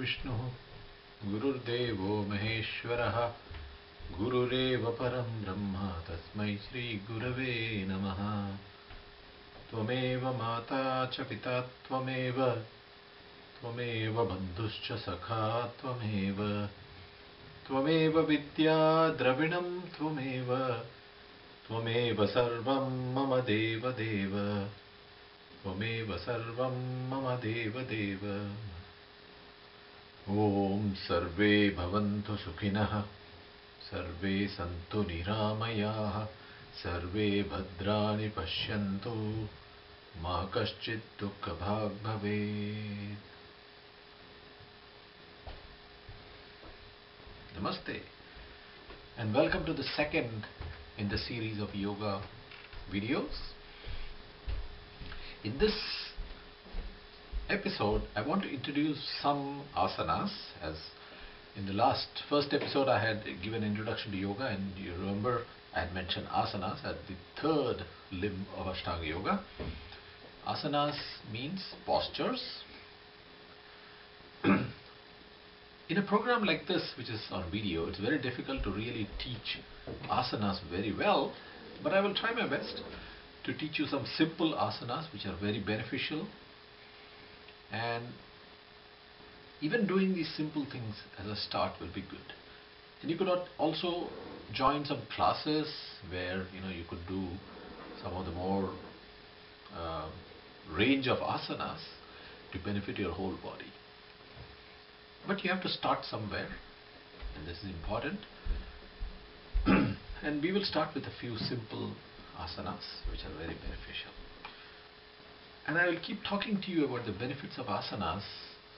Vishnu Gururdevo Maheshwaraha Gurureva Param Brahma Tasmai Shri Gurave Namaha Tvameva Mata Cha Pita Tvameva Tvameva Bandhuscha Sakha Tvameva Tvameva Vidya Dravinam Tvameva Tvameva Sarvam Mama Deva Deva Tvameva Sarvam Mama Deva Deva Om Sarve Bhavantu Sukhinah Sarve Santu Niramayah Sarve Bhadrani Pashyantu Ma Kaschit Dukkha Bhag Bhaved. Namaste and welcome to the second in the series of yoga videos. In this episode, I want to introduce some asanas. As in the first episode, I had given introduction to yoga, and you remember I had mentioned asanas as the third limb of Ashtanga Yoga. Asanas means postures. In a program like this, which is on video, it's very difficult to really teach asanas very well, but I will try my best to teach you some simple asanas which are very beneficial. And even doing these simple things as a start will be good. And you could also join some classes where you could do some of the more range of asanas to benefit your whole body. But you have to start somewhere, and this is important. And we will start with a few simple asanas which are very beneficial. And I will keep talking to you about the benefits of asanas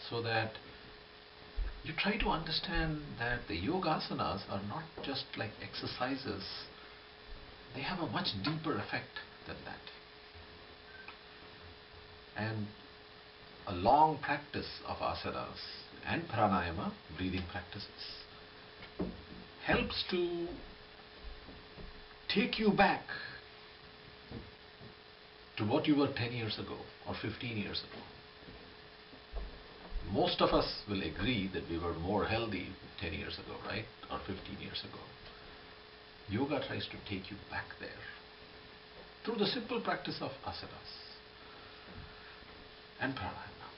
so that you try to understand that the yoga asanas are not just like exercises. They have a much deeper effect than that. And a long practice of asanas and pranayama, breathing practices, helps to take you back to what you were 10 years ago or 15 years ago. Most of us will agree that we were more healthy 10 years ago, right? Or 15 years ago. Yoga tries to take you back there through the simple practice of asanas and pranayama.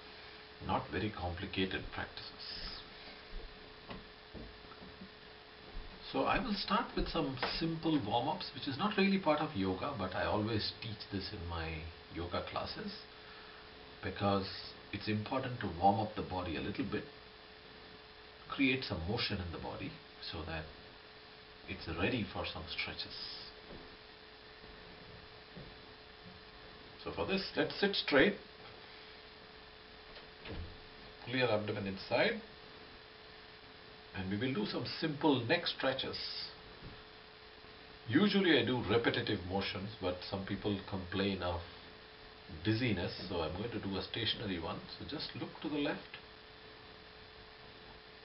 Not very complicated practices. So I will start with some simple warm-ups, which is not really part of yoga, but I always teach this in my yoga classes because it's important to warm up the body a little bit, create some motion in the body so that it's ready for some stretches. So for this, let's sit straight. Pull your abdomen inside, and we will do some simple neck stretches. Usually I do repetitive motions, but some people complain of dizziness, so I'm going to do a stationary one. So just look to the left,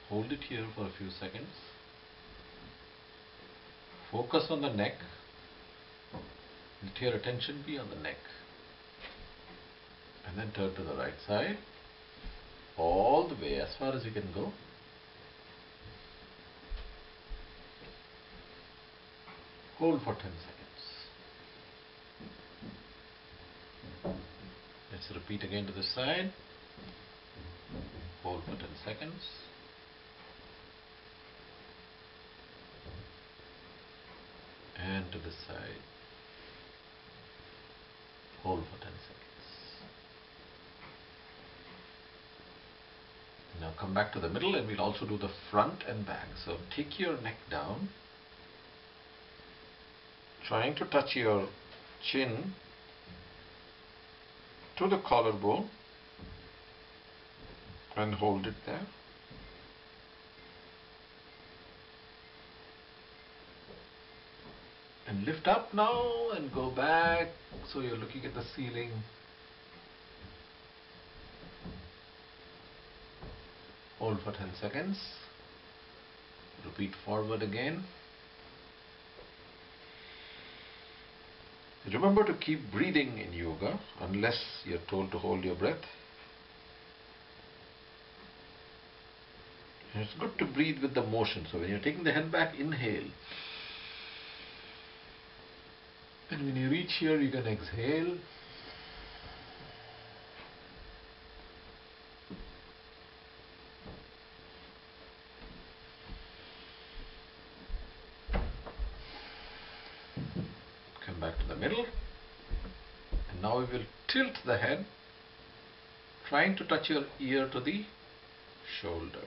hold it here for a few seconds, focus on the neck, let your attention be on the neck, and then turn to the right side all the way as far as you can go. Hold for 10 seconds. Let's repeat again to this side. Hold for 10 seconds. And to this side. Hold for 10 seconds. Now come back to the middle, and we'll also do the front and back. So take your neck down, trying to touch your chin to the collarbone, and hold it there. And lift up now and go back so you're looking at the ceiling. Hold for 10 seconds. Repeat forward again. Remember to keep breathing in yoga unless you're told to hold your breath. And it's good to breathe with the motion. So when you're taking the head back, inhale. And when you reach here, you can exhale. Come back to the middle. And now we will tilt the head, trying to touch your ear to the shoulder.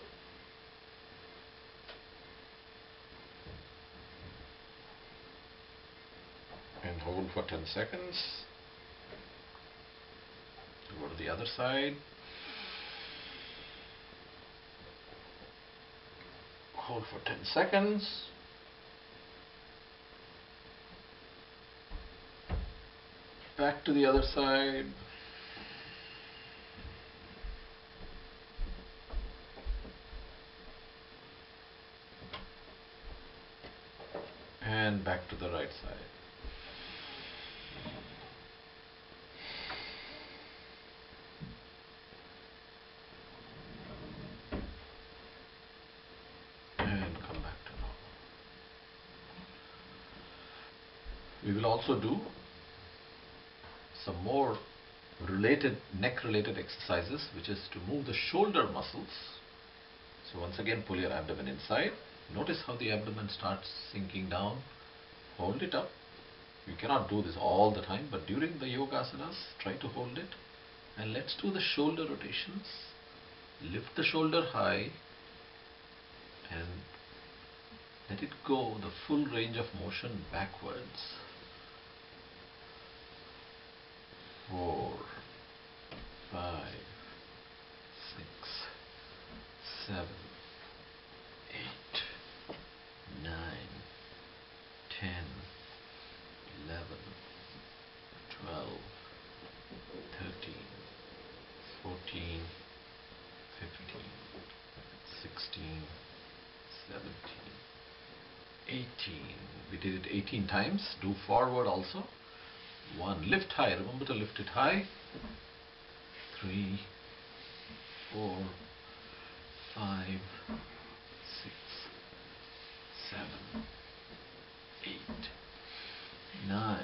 And hold for 10 seconds. Go to the other side. Hold for 10 seconds. Back to the other side. And back to the right side. And come back to normal. We will also do some more neck related exercises, which is to move the shoulder muscles. So once again, pull your abdomen inside. Notice how the abdomen starts sinking down. Hold it up. You cannot do this all the time, but during the yoga asanas, try to hold it. And let's do the shoulder rotations. Lift the shoulder high and let it go the full range of motion backwards. 4, 5, 6, 7, 8, 9, 10, 11, 12, 13, 14, 15, 16, 17, 18. We did it 18 times. Do forward also. 1. Lift high. Remember to lift it high. 3, 4, 5, 6, 7, 8, 9,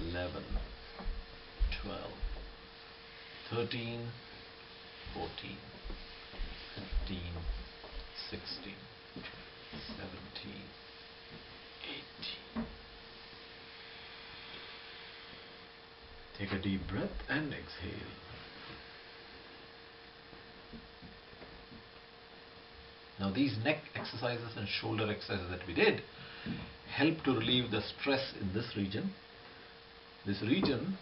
10, 11, 12, 13, 14, 15, 16, 17, 18. Take a deep breath and exhale. Now these neck exercises and shoulder exercises that we did help to relieve the stress in this region. This region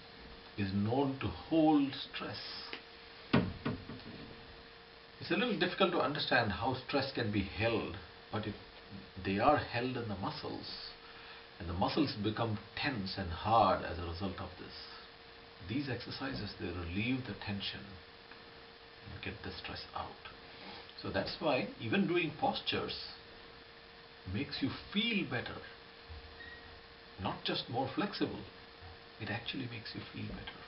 is known to hold stress. It's a little difficult to understand how stress can be held, but they are held in the muscles, and the muscles become tense and hard as a result of this. These exercises, they relieve the tension and get the stress out. So that's why even doing postures makes you feel better, not just more flexible. It actually makes you feel better.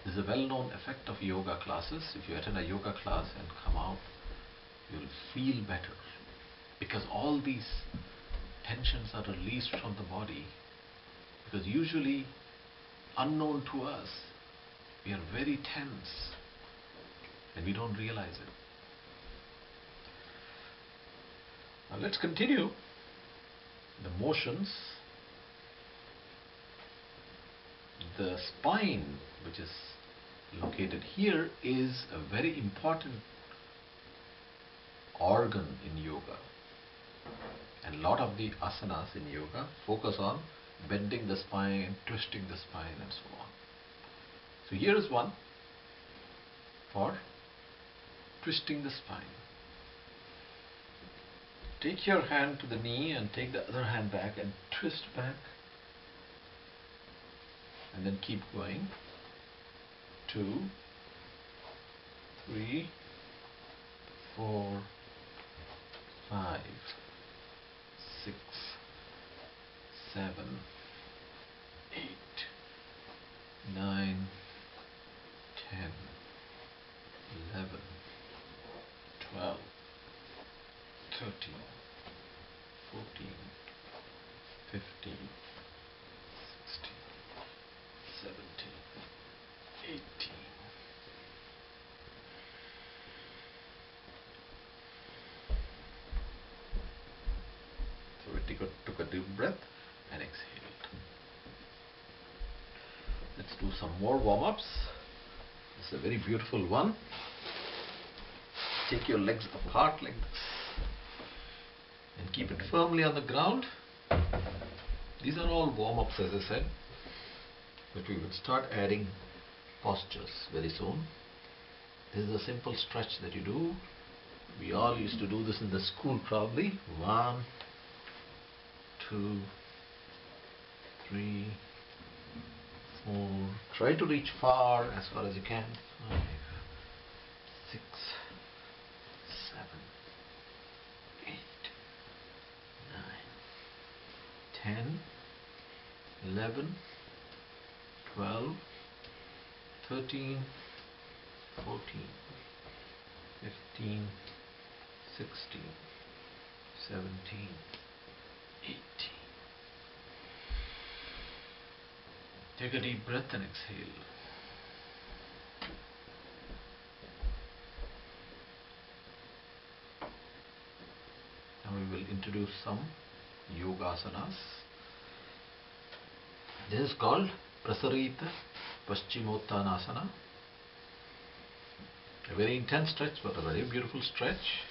This is a well-known effect of yoga classes. If you attend a yoga class and come out, you'll feel better, because all these tensions are released from the body. Because usually, unknown to us, we are very tense and we don't realize it. Now let's continue the motions. The spine, which is located here, is a very important organ in yoga. And a lot of the asanas in yoga focus on bending the spine, twisting the spine, and so on. So here is one for twisting the spine. Take your hand to the knee and take the other hand back and twist back. And then keep going. 2, 3, 4, 5, 6, 7, 8, 9, 10, 11, Let's do some more warm-ups. It's a very beautiful one. Take your legs apart like this and keep it firmly on the ground. These are all warm-ups, as I said, but we will start adding postures very soon. This is a simple stretch that you do. We all used to do this in the school probably. 1, 2, 3, 4. Try to reach far as you can. 5, 6, 7, 8, 9, 10, 11, 12, 13, 14, 15, 16, 17, 18. Take a deep breath and exhale. Now we will introduce some yoga asanas. This is called Prasarita Paschimottanasana. A very intense stretch, but a very beautiful stretch.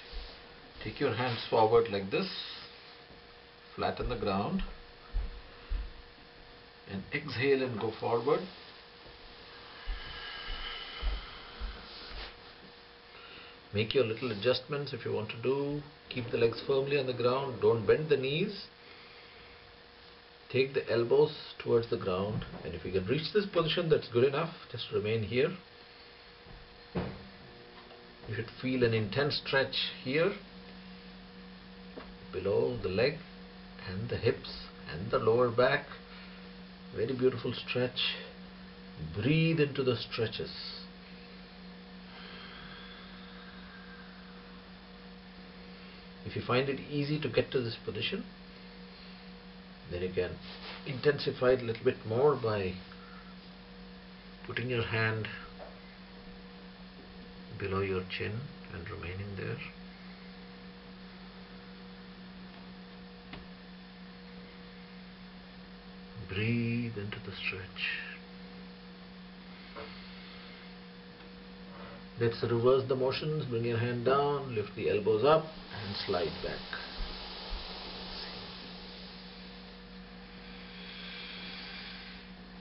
Take your hands forward like this, flatten the ground, and exhale and go forward. Make your little adjustments if you want to do. Keep the legs firmly on the ground. Don't bend the knees. Take the elbows towards the ground, and if you can reach this position, that's good enough. Just remain here. You should feel an intense stretch here, below the leg and the hips and the lower back. Very beautiful stretch. Breathe into the stretches. If you find it easy to get to this position, then you can intensify it a little bit more by putting your hand below your chin and remaining there. Breathe into the stretch. Let's reverse the motions. Bring your hand down, lift the elbows up and slide back.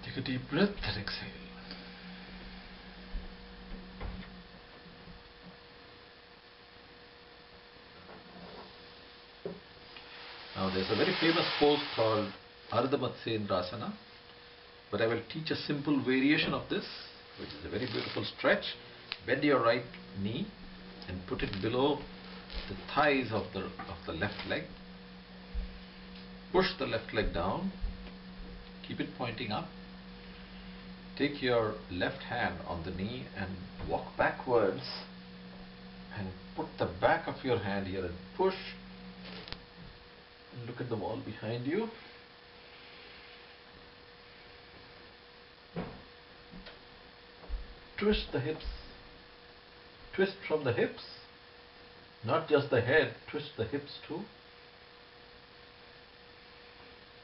Take a deep breath and exhale. Now there's a very famous pose called Ardha Matsyendrasana, but I will teach a simple variation of this, which is a very beautiful stretch. Bend your right knee and put it below the thighs of the left leg. Push the left leg down. Keep it pointing up. Take your left hand on the knee and walk backwards and put the back of your hand here and push. And look at the wall behind you. Twist the hips. Twist from the hips. Not just the head, twist the hips too.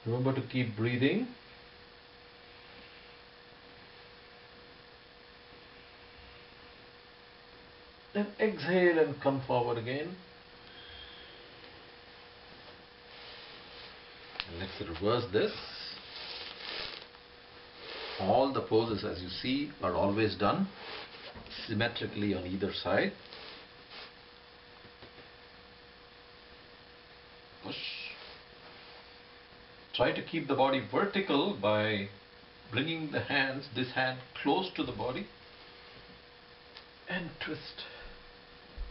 Remember to keep breathing. Then exhale and come forward again. And let's reverse this. All the poses, as you see, are always done symmetrically on either side. Push. Try to keep the body vertical by bringing the hands, this hand close to the body, and twist.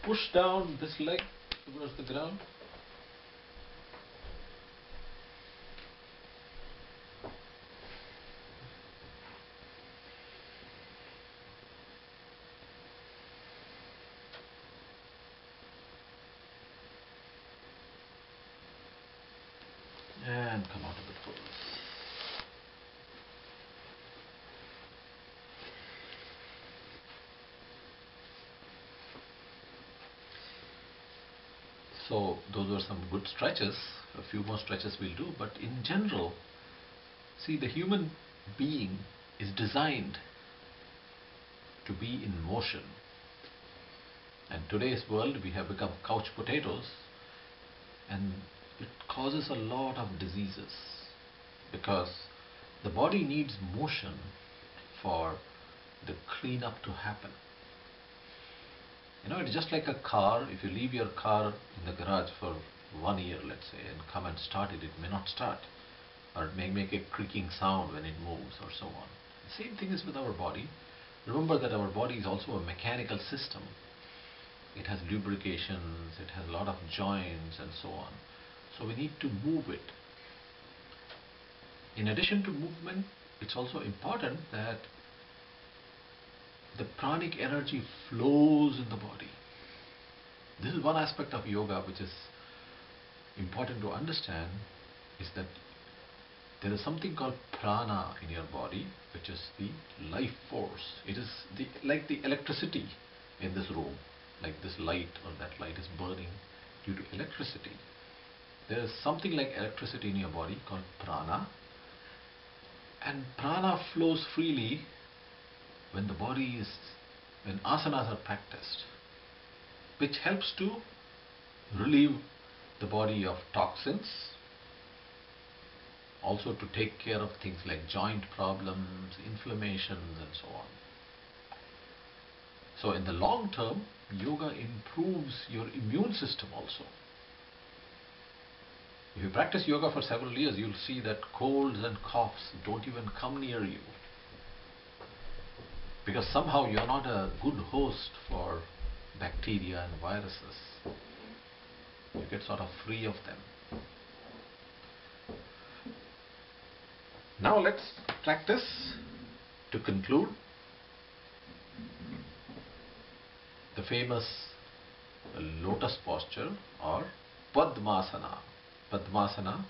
Push down this leg towards the ground. And come out of the pose. So those were some good stretches. A few more stretches we'll do, but in general, see, the human being is designed to be in motion. And today's world, we have become couch potatoes, and it causes a lot of diseases because the body needs motion for the cleanup to happen. It's just like a car. If you leave your car in the garage for 1 year, let's say, and come and start it, it may not start, or it may make a creaking sound when it moves, or so on. The same thing is with our body. Remember that our body is also a mechanical system. It has lubrications, it has a lot of joints and so on. So we need to move it. In addition to movement, it's also important that the pranic energy flows in the body. This is one aspect of yoga which is important to understand, is that there is something called prana in your body, which is the life force. It is like the electricity in this room, like this light or that light is burning due to electricity. There is something like electricity in your body called prana, and prana flows freely when when asanas are practiced, which helps to relieve the body of toxins, also to take care of things like joint problems, inflammations and so on. So in the long term, yoga improves your immune system also. If you practice yoga for several years, you'll see that colds and coughs don't even come near you, because somehow you're not a good host for bacteria and viruses. You get sort of free of them. Now let's practice, to conclude, the famous lotus posture or Padmasana. Padmasana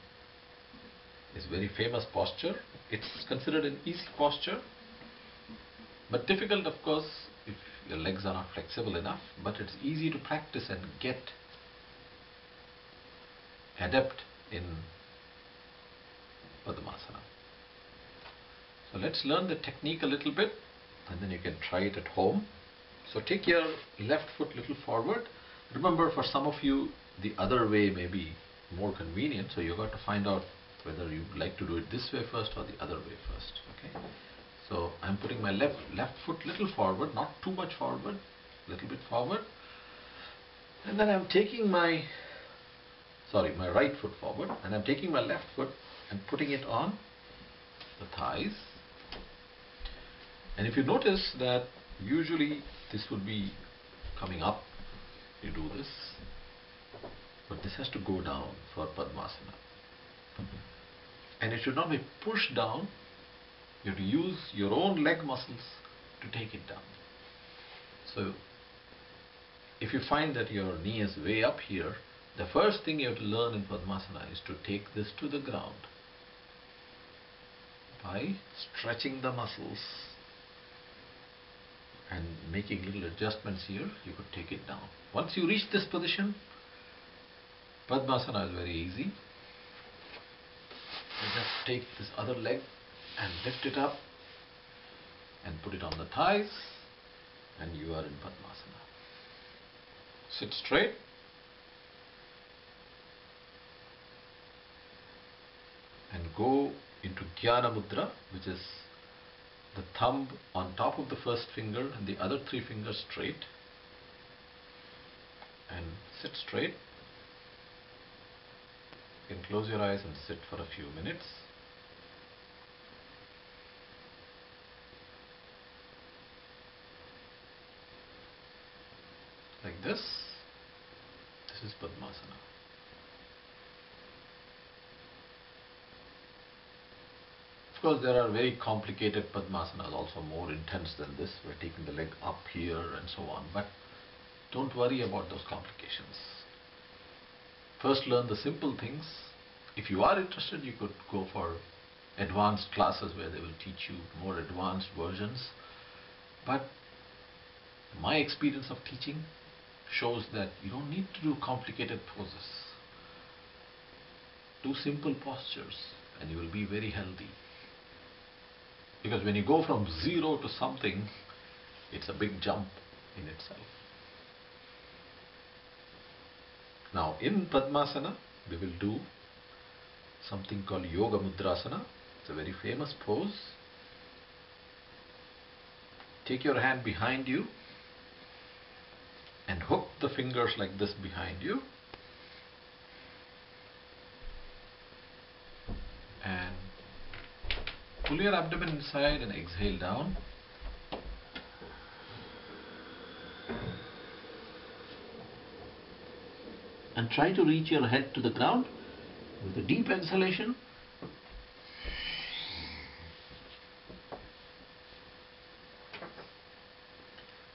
is a very famous posture. It's considered an easy posture, but difficult, of course, if your legs are not flexible enough. But it's easy to practice and get adept in Padmasana. So let's learn the technique a little bit, and then you can try it at home. So take your left foot a little forward. Remember, for some of you, the other way may be more convenient, so you've got to find out whether you like to do it this way first or the other way first. Okay. So I'm putting my left foot little forward, not too much forward, little bit forward, and then I'm taking my right foot forward, and I'm taking my left foot and putting it on the thighs. And if you notice that usually this would be coming up, you do this, but this has to go down for Padmasana. And it should not be pushed down. You have to use your own leg muscles to take it down. So if you find that your knee is way up here, the first thing you have to learn in Padmasana is to take this to the ground. By stretching the muscles and making little adjustments here, you could take it down. Once you reach this position, Padmasana is very easy. You just take this other leg and lift it up and put it on the thighs, and you are in Padmasana. Sit straight. And go into Jnana Mudra, which is the thumb on top of the first finger and the other 3 fingers straight. And sit straight. You can close your eyes and sit for a few minutes. Like this. This is Padmasana. Of course, there are very complicated Padmasanas, also more intense than this. We're taking the leg up here and so on. But don't worry about those complications. First, learn the simple things. If you are interested, you could go for advanced classes where they will teach you more advanced versions. But my experience of teaching shows that you don't need to do complicated poses. Do simple postures and you will be very healthy. Because when you go from zero to something, it's a big jump in itself. Now in Padmasana, we will do something called Yoga Mudrasana. It's a very famous pose. Take your hand behind you and hook the fingers like this behind you. And pull your abdomen inside and exhale down. And try to reach your head to the ground with a deep exhalation.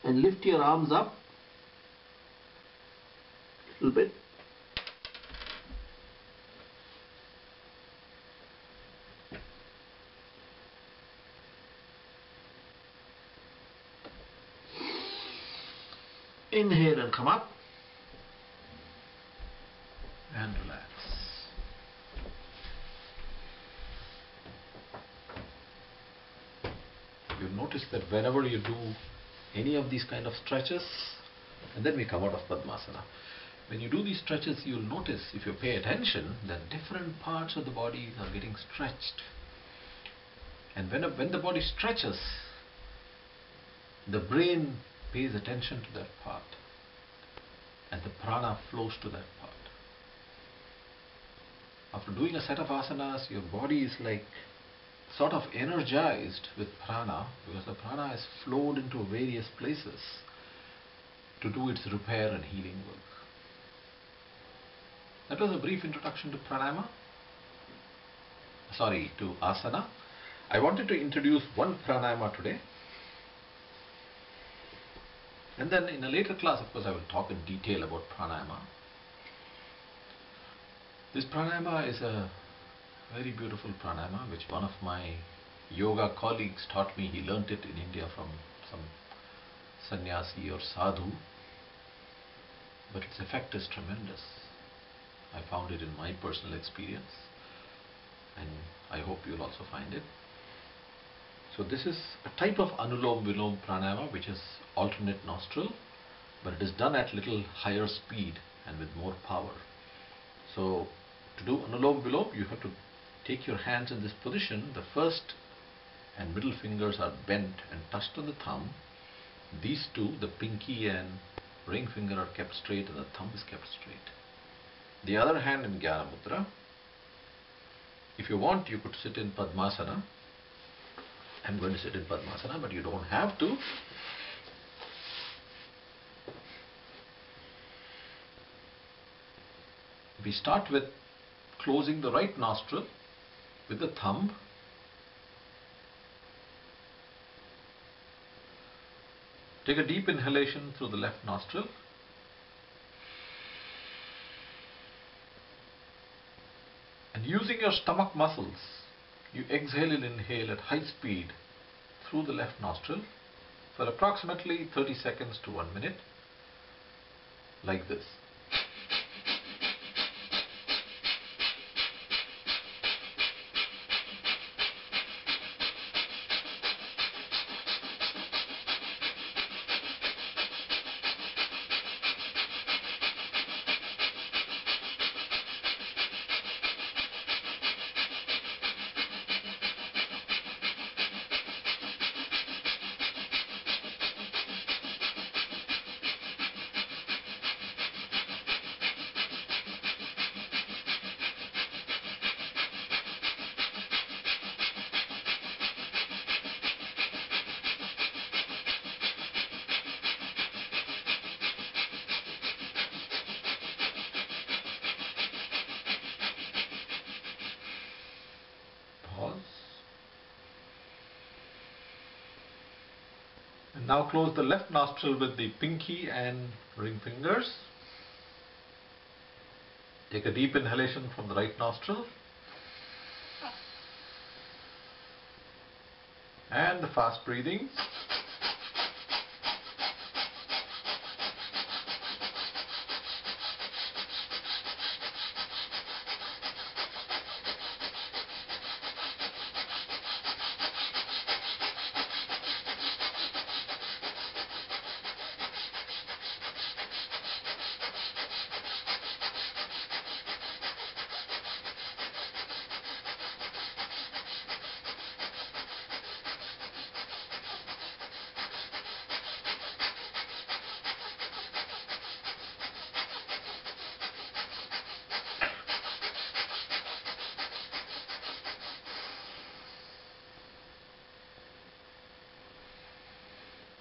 And lift your arms up a little bit. Inhale and come up. And relax. You'll notice that whenever you do any of these kind of stretches, and then we come out of Padmasana. When you do these stretches, you'll notice, if you pay attention, that different parts of the body are getting stretched. And when the body stretches, the brain pays attention to that part, and the prana flows to that part. After doing a set of asanas, your body is like sort of energized with prana, because the prana has flowed into various places to do its repair and healing work. That was a brief introduction to pranayama. To asana. I wanted to introduce one pranayama today. And then in a later class, of course, I will talk in detail about pranayama. This pranayama is a very beautiful pranayama, which one of my yoga colleagues taught me. He learnt it in India from some sannyasi or sadhu. But its effect is tremendous. I found it in my personal experience, and I hope you'll also find it. So this is a type of Anulom Vilom pranayama, which is alternate nostril, but it is done at little higher speed and with more power. So to do Anulom Vilom, you have to take your hands in this position. The first and middle fingers are bent and touched on the thumb. These two, the pinky and ring finger, are kept straight, and the thumb is kept straight. The other hand in Jnana Mudra. If you want, you could sit in Padmasana. I'm going to sit in Padmasana, but you don't have to. We start with closing the right nostril with the thumb. Take a deep inhalation through the left nostril. And using your stomach muscles, you exhale and inhale at high speed through the left nostril for approximately 30 seconds to 1 minute, like this. And now close the left nostril with the pinky and ring fingers. Take a deep inhalation from the right nostril. And the fast breathing.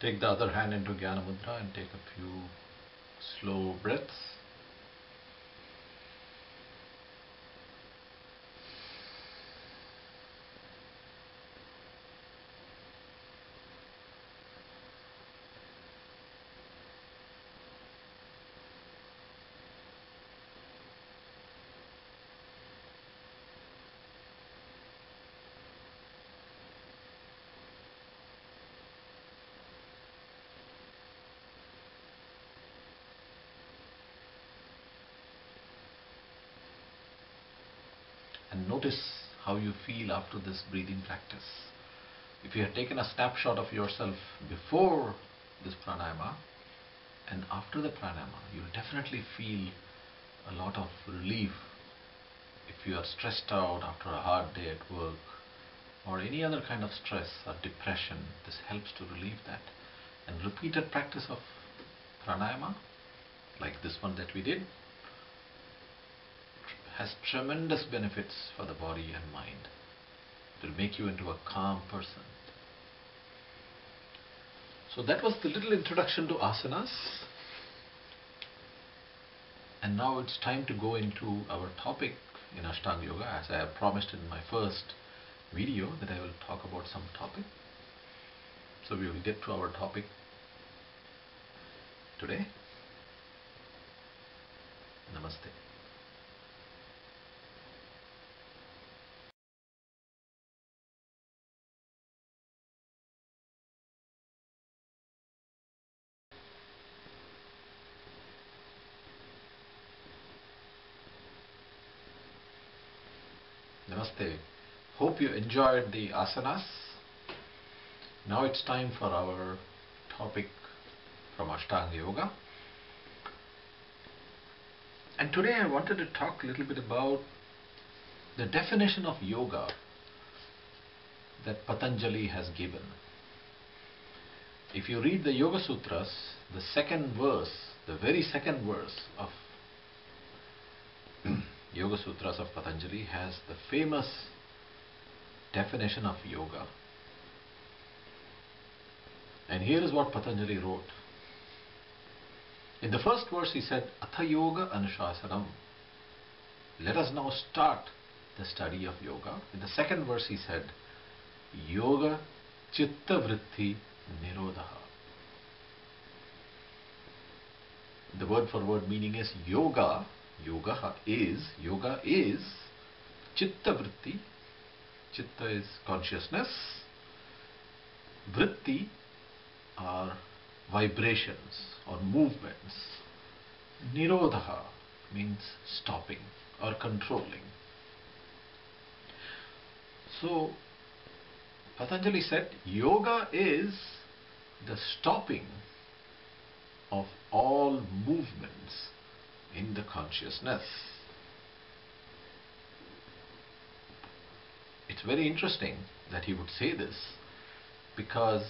Take the other hand into Jnana Mudra and take a few slow breaths. And notice how you feel after this breathing practice. If you had taken a snapshot of yourself before this pranayama and after the pranayama, you will definitely feel a lot of relief. If you are stressed out after a hard day at work or any other kind of stress or depression, this helps to relieve that. And repeated practice of pranayama, like this one that we did, has tremendous benefits for the body and mind. It will make you into a calm person. So that was the little introduction to asanas. And now it's time to go into our topic in Ashtanga Yoga, as I have promised in my first video that I will talk about some topic. So we will get to our topic today. Namaste. Namaste. Hope you enjoyed the asanas. Now it's time for our topic from Ashtanga Yoga. And today I wanted to talk a little bit about the definition of yoga that Patanjali has given. If you read the Yoga Sutras, the second verse, the very second verse of Yoga Sutras of Patanjali has the famous definition of yoga. And here is what Patanjali wrote. In the first verse he said, Atha Yoga Anushasanam. Let us now start the study of yoga. In the second verse he said, Yoga chitta vritti nirodhaha. The word for word meaning is yoga. Yoga is chitta vritti. Chitta is consciousness. Vritti are vibrations or movements. Nirodhaha means stopping or controlling. So Patanjali said yoga is the stopping of all movements in the consciousness. It's very interesting that he would say this, because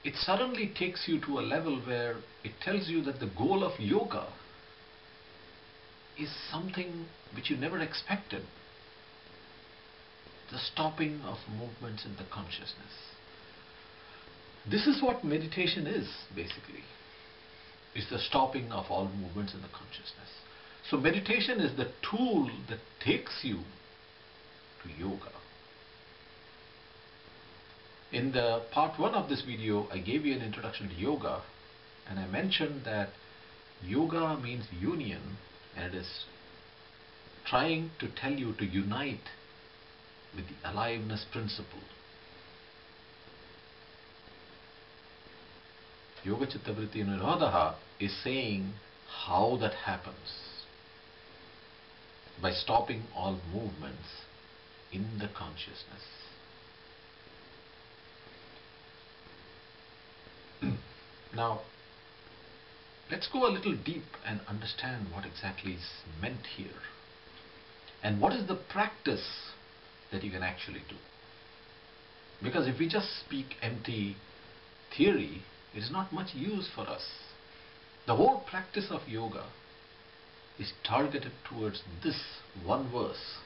it suddenly takes you to a level where it tells you that the goal of yoga is something which you never expected. The stopping of movements in the consciousness. This is what meditation is, basically. It's the stopping of all movements in the consciousness. So meditation is the tool that takes you to yoga. In the part 1 of this video, I gave you an introduction to yoga, and I mentioned that yoga means union, and it is trying to tell you to unite with the aliveness principle. Yoga chitta vritti nirodhaha is saying how that happens. By stopping all movements in the consciousness. Now, let's go a little deep and understand what exactly is meant here. And what is the practice that you can actually do. Because if we just speak empty theory, it is not much use for us. The whole practice of yoga is targeted towards this one verse,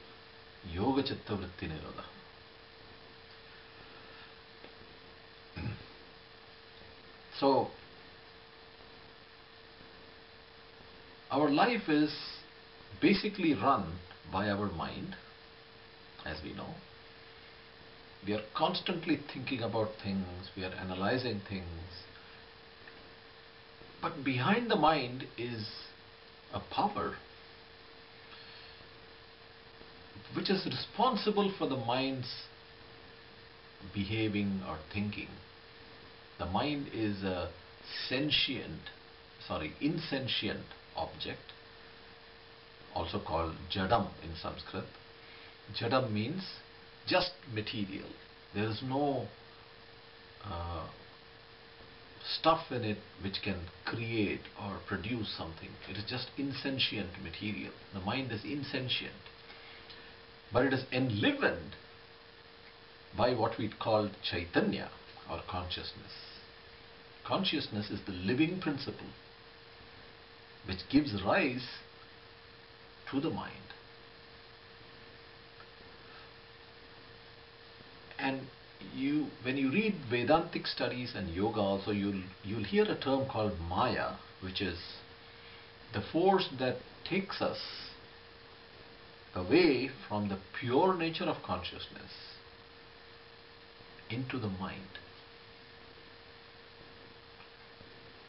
Yoga chitta vritti nirodhaha. So, our life is basically run by our mind, as we know. We are constantly thinking about things, we are analyzing things. But behind the mind is a power which is responsible for the mind's behaving or thinking. The mind is a insentient object, also called jadam in Sanskrit. Jadam means just material. There is no stuff in it which can create or produce something. It is just insentient material. The mind is insentient. But it is enlivened by what we call chaitanya or consciousness. Consciousness is the living principle which gives rise to the mind. And when you read Vedantic studies and yoga also, you'll hear a term called Maya, which is the force that takes us away from the pure nature of consciousness into the mind.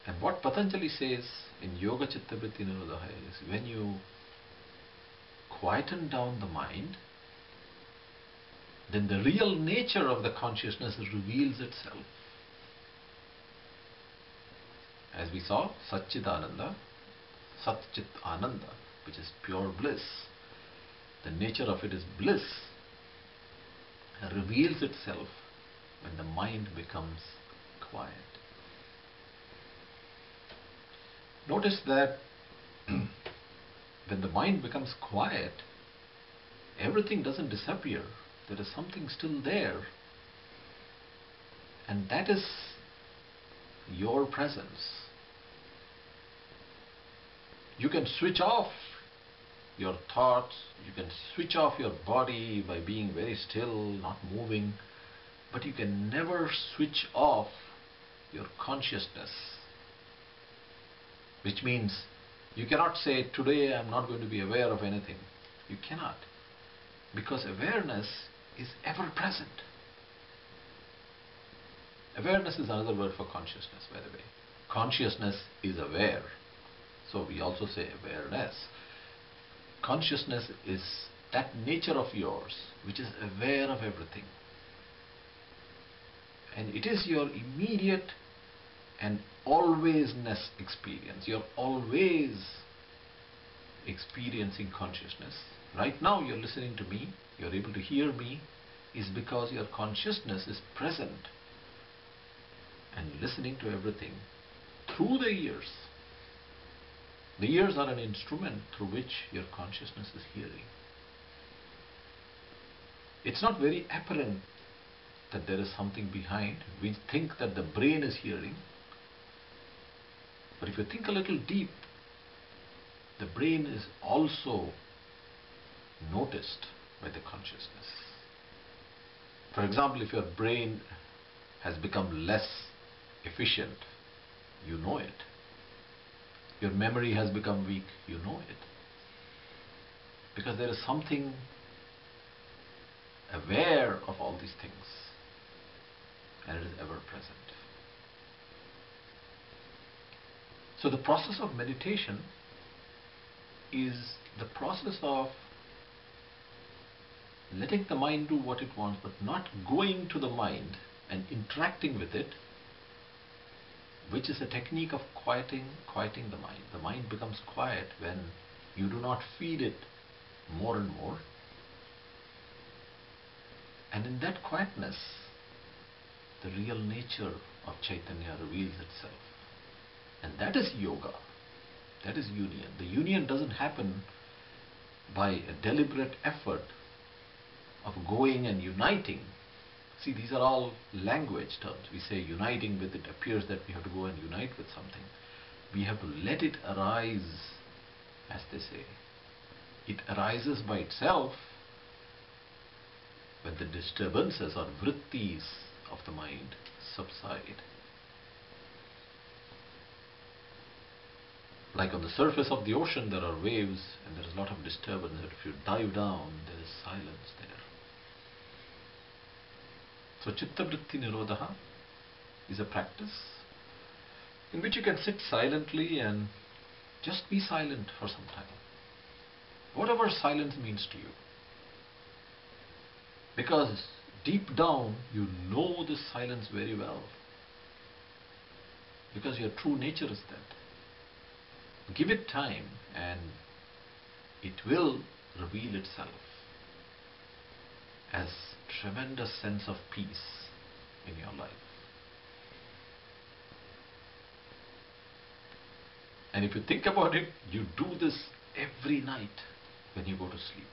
And what Patanjali says in Yoga Chitta Vritti Nirodhaha is, when you quieten down the mind, then the real nature of the consciousness reveals itself. As we saw, Satchidananda, Satchit Ananda, which is pure bliss. The nature of it is bliss, reveals itself when the mind becomes quiet. Notice that when the mind becomes quiet, everything doesn't disappear. There is something still there, and that is your presence. You can switch off your thoughts, you can switch off your body by being very still, not moving, but you can never switch off your consciousness. Which means you cannot say, today I am not going to be aware of anything. You cannot, because awareness is ever present. Awareness is another word for consciousness, by the way. Consciousness is aware. So we also say awareness. Consciousness is that nature of yours which is aware of everything. And it is your immediate and alwaysness experience. You're always experiencing consciousness. Right now you're listening to me, you're able to hear me, is because your consciousness is present and listening to everything through the ears. The ears are an instrument through which your consciousness is hearing. It's not very apparent that there is something behind. We think that the brain is hearing. But if you think a little deep, the brain is also noticed by the consciousness. For example, if your brain has become less efficient, you know it. Your memory has become weak, you know it. Because there is something aware of all these things, and it is ever present. So the process of meditation is the process of letting the mind do what it wants, but not going to the mind and interacting with it, which is a technique of quieting the mind. The mind becomes quiet when you do not feed it more and more. And in that quietness, the real nature of Chaitanya reveals itself. And that is yoga. That is union. The union doesn't happen by a deliberate effort of going and uniting. See, these are all language terms. We say uniting with, it appears that we have to go and unite with something. We have to let it arise, as they say. It arises by itself when the disturbances or vrittis of the mind subside. Like on the surface of the ocean there are waves and there is a lot of disturbance, and if you dive down there is silence there. So chitta vritti nirodhaha is a practice in which you can sit silently and just be silent for some time. Whatever silence means to you. Because deep down you know this silence very well. Because your true nature is that. Give it time and it will reveal itself as tremendous sense of peace in your life. And if you think about it, you do this every night when you go to sleep.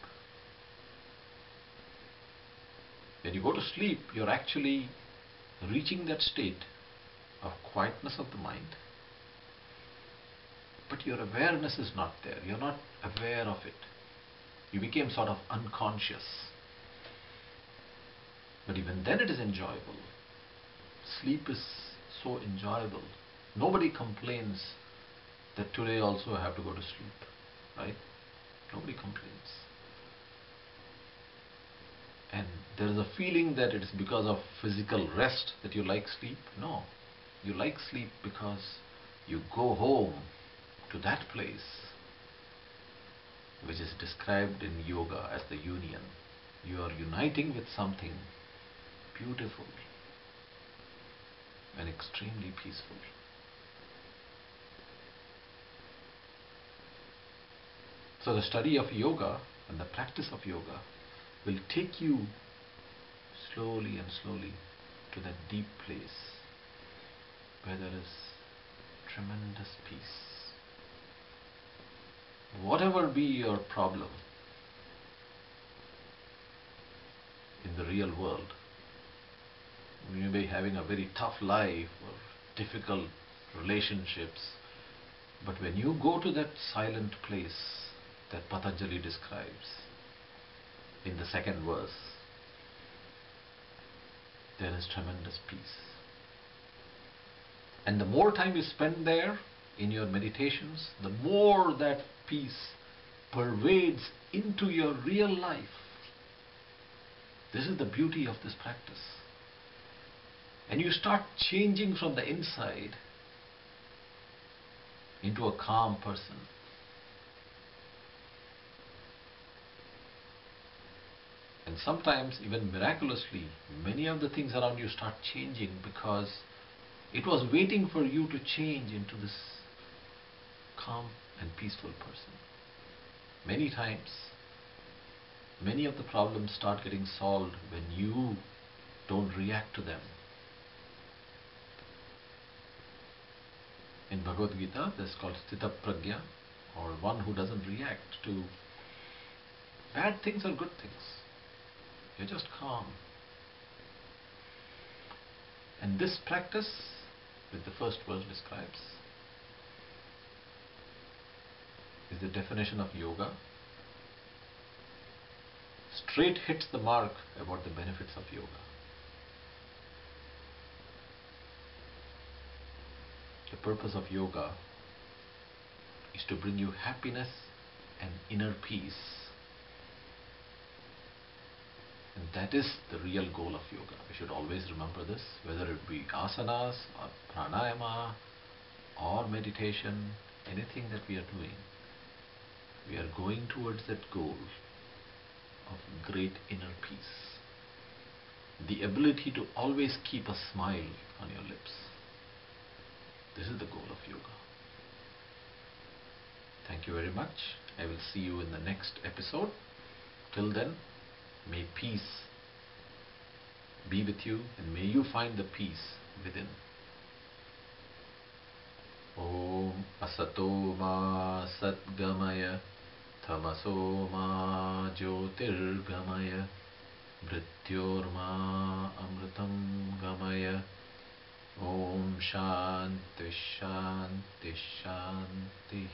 When you go to sleep, you're actually reaching that state of quietness of the mind, but your awareness is not there. You're not aware of it. You became sort of unconscious. But even then it is enjoyable. Sleep is so enjoyable. Nobody complains that today also I have to go to sleep, right? Nobody complains. And there is a feeling that it is because of physical rest that you like sleep. No, you like sleep because you go home to that place which is described in yoga as the union. You are uniting with something beautiful and extremely peaceful. So the study of yoga and the practice of yoga will take you slowly and slowly to that deep place where there is tremendous peace. Whatever be your problem in the real world, you may be having a very tough life or difficult relationships, but when you go to that silent place that Patanjali describes in the second verse, there is tremendous peace. And the more time you spend there in your meditations, the more that peace pervades into your real life. This is the beauty of this practice. And you start changing from the inside into a calm person. And sometimes, even miraculously, many of the things around you start changing because it was waiting for you to change into this calm and peaceful person. Many times, many of the problems start getting solved when you don't react to them. In Bhagavad Gita, this is called Sthita Prajna, or one who doesn't react to bad things or good things. You're just calm. And this practice, which the first verse describes, is the definition of yoga. Straight hits the mark about the benefits of yoga. The purpose of yoga is to bring you happiness and inner peace. And that is the real goal of yoga. We should always remember this, whether it be asanas or pranayama or meditation, anything that we are doing, we are going towards that goal of great inner peace. The ability to always keep a smile on your lips. This is the goal of yoga. Thank you very much. I will see you in the next episode. Till then, may peace be with you and may you find the peace within. Om asato ma satgamaya tamaso ma jyotirgamaya mrityorma amritam gamaya. Om Shanti Shanti Shanti.